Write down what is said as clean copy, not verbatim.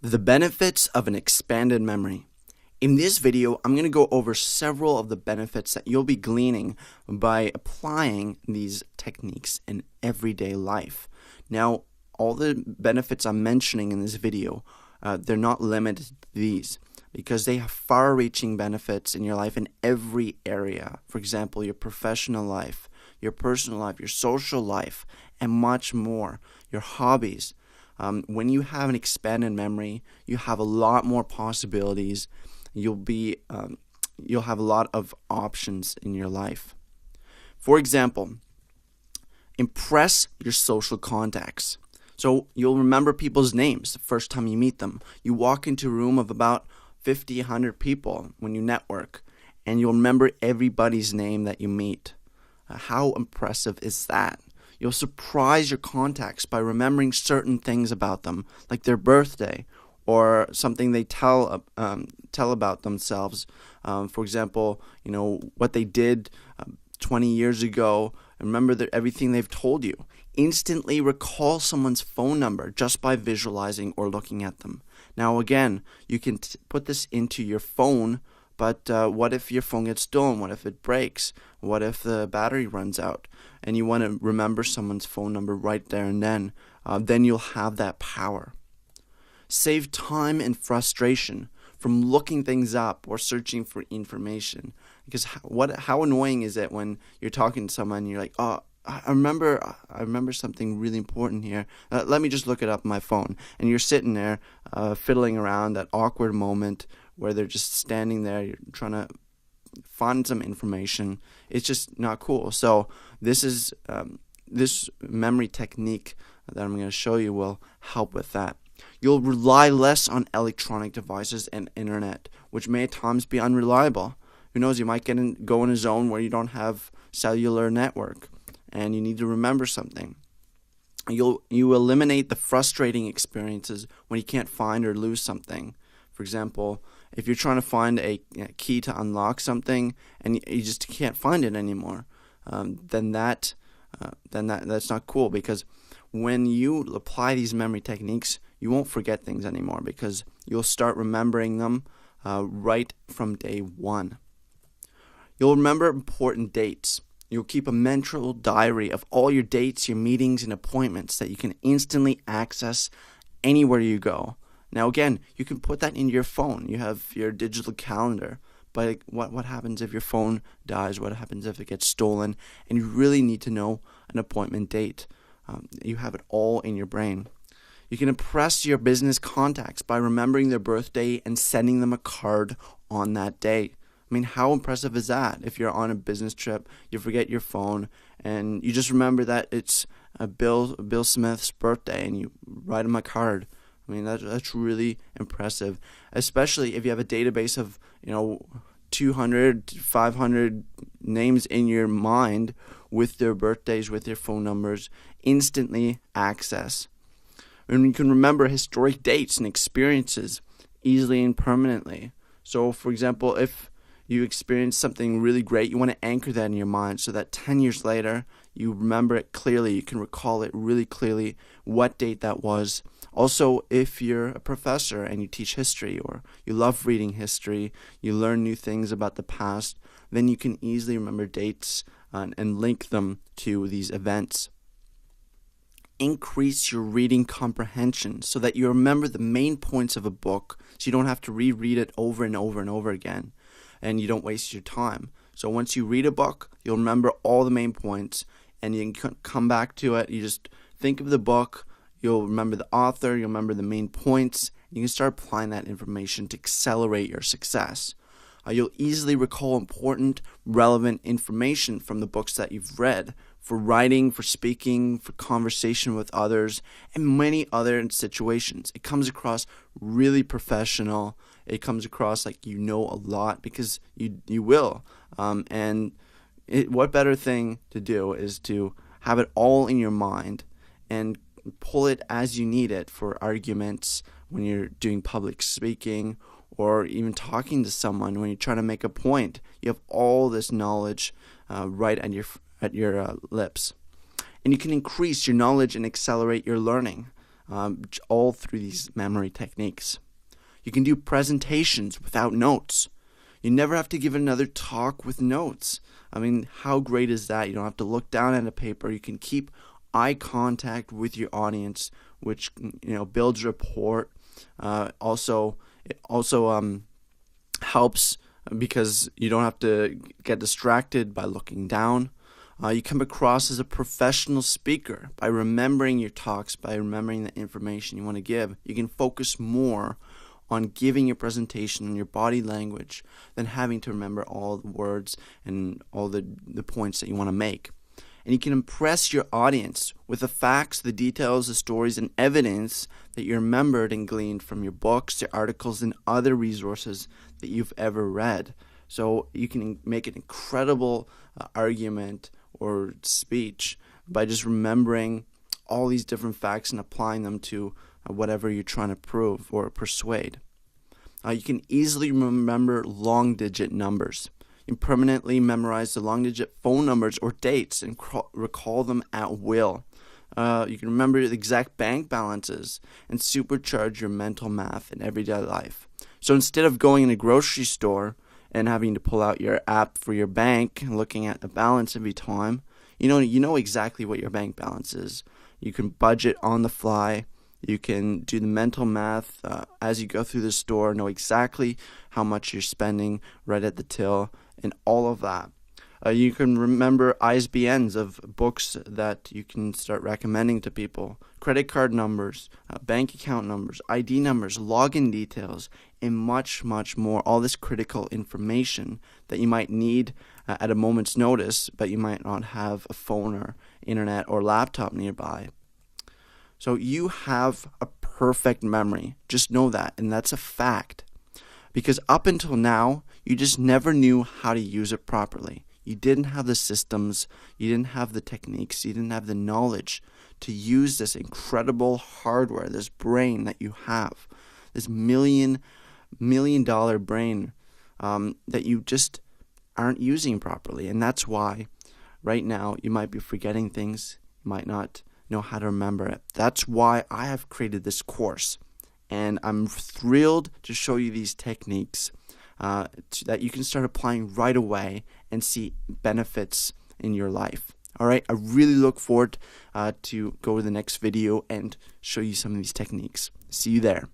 The benefits of an expanded memory. In this video, I'm going to go over several of the benefits that you'll be gleaning by applying these techniques in everyday life. Now, all the benefits I'm mentioning in this video, they're not limited to these because they have far-reaching benefits in your life in every area. For example, your professional life, your personal life, your social life, and much more, your hobbies. When you have an expanded memory, you have a lot more possibilities. You'll have a lot of options in your life. For example, impress your social contacts. So you'll remember people's names the first time you meet them. You walk into a room of about 50, 100 people when you network, and you'll remember everybody's name that you meet. How impressive is that? You'll surprise your contacts by remembering certain things about them, like their birthday or something they tell about themselves. For example, what they did 20 years ago. And remember everything they've told you. Instantly recall someone's phone number just by visualizing or looking at them. Now, again, you can put this into your phone. But what if your phone gets stolen? What if it breaks? What if the battery runs out? And you want to remember someone's phone number right there and then. Then you'll have that power. Save time and frustration from looking things up or searching for information. Because how annoying is it when you're talking to someone and you're like, oh, I remember something really important here. Let me just look it up on my phone. And you're sitting there fiddling around, that awkward moment where they're just standing there, you're trying to find some information. It's just not cool. So this memory technique that I'm going to show you will help with that. You'll rely less on electronic devices and internet, which may at times be unreliable. Who knows, you might go in a zone where you don't have cellular network and you need to remember something. You eliminate the frustrating experiences when you can't find or lose something. For example, if you're trying to find a key to unlock something and you just can't find it anymore, then that's not cool, because when you apply these memory techniques, you won't forget things anymore because you'll start remembering them right from day one. You'll remember important dates. You'll keep a mental diary of all your dates, your meetings, and appointments that you can instantly access anywhere you go. Now, again, you can put that in your phone. You have your digital calendar. But what happens if your phone dies? What happens if it gets stolen? And you really need to know an appointment date. You have it all in your brain. You can impress your business contacts by remembering their birthday and sending them a card on that day. I mean, how impressive is that? If you're on a business trip, you forget your phone, and you just remember that it's Bill Smith's birthday, and you write him a card. I mean, that's really impressive, especially if you have a database of 200, 500 names in your mind with their birthdays, with their phone numbers, instantly access. And you can remember historic dates and experiences easily and permanently. So, for example, if you experience something really great, you want to anchor that in your mind so that 10 years later, you remember it clearly. You can recall it really clearly, what date that was. Also, if you're a professor and you teach history, or you love reading history, you learn new things about the past, then you can easily remember dates and link them to these events. Increase your reading comprehension so that you remember the main points of a book, so you don't have to reread it over and over and over again, and you don't waste your time. So once you read a book, you'll remember all the main points, and you can come back to it. You just think of the book, you'll remember the author, you'll remember the main points, and you can start applying that information to accelerate your success. You'll easily recall important, relevant information from the books that you've read, for writing, for speaking, for conversation with others, and many other situations. It comes across really professional. It comes across like you know a lot, because you will. What better thing to do is to have it all in your mind and pull it as you need it for arguments when you're doing public speaking, or even talking to someone when you're trying to make a point. You have all this knowledge right at your lips. And you can increase your knowledge and accelerate your learning. all through these memory techniques. You can do presentations without notes. You never have to give another talk with notes. I mean, how great is that? You don't have to look down at a paper. You can keep eye contact with your audience, which builds rapport. It also helps because you don't have to get distracted by looking down. You come across as a professional speaker by remembering your talks, by remembering the information you want to give. You can focus more on giving your presentation and your body language than having to remember all the words and all the points that you want to make. And you can impress your audience with the facts, the details, the stories, and evidence that you remembered and gleaned from your books, your articles, and other resources that you've ever read. So you can make an incredible argument or speech by just remembering all these different facts and applying them to whatever you're trying to prove or persuade. You can easily remember long-digit numbers. You can permanently memorize the long-digit phone numbers or dates and recall them at will. You can remember the exact bank balances and supercharge your mental math in everyday life. So instead of going in a grocery store and having to pull out your app for your bank and looking at the balance every time, you know exactly what your bank balance is. You can budget on the fly. You can do the mental math as you go through the store, know exactly how much you're spending right at the till, and all of that. You can remember ISBNs of books that you can start recommending to people, credit card numbers, bank account numbers, ID numbers, login details, and much, much more. All this critical information that you might need at a moment's notice, but you might not have a phone or internet or laptop nearby. So you have a perfect memory. Just know that, and that's a fact. Because up until now, you just never knew how to use it properly. You didn't have the systems, you didn't have the techniques, you didn't have the knowledge to use this incredible hardware, this brain that you have, this $1 million brain that you just aren't using properly. And that's why right now you might be forgetting things, you might not know how to remember it. That's why I have created this course, and I'm thrilled to show you these techniques that you can start applying right away and see benefits in your life. All right, I really look forward to go to the next video and show you some of these techniques. See you there.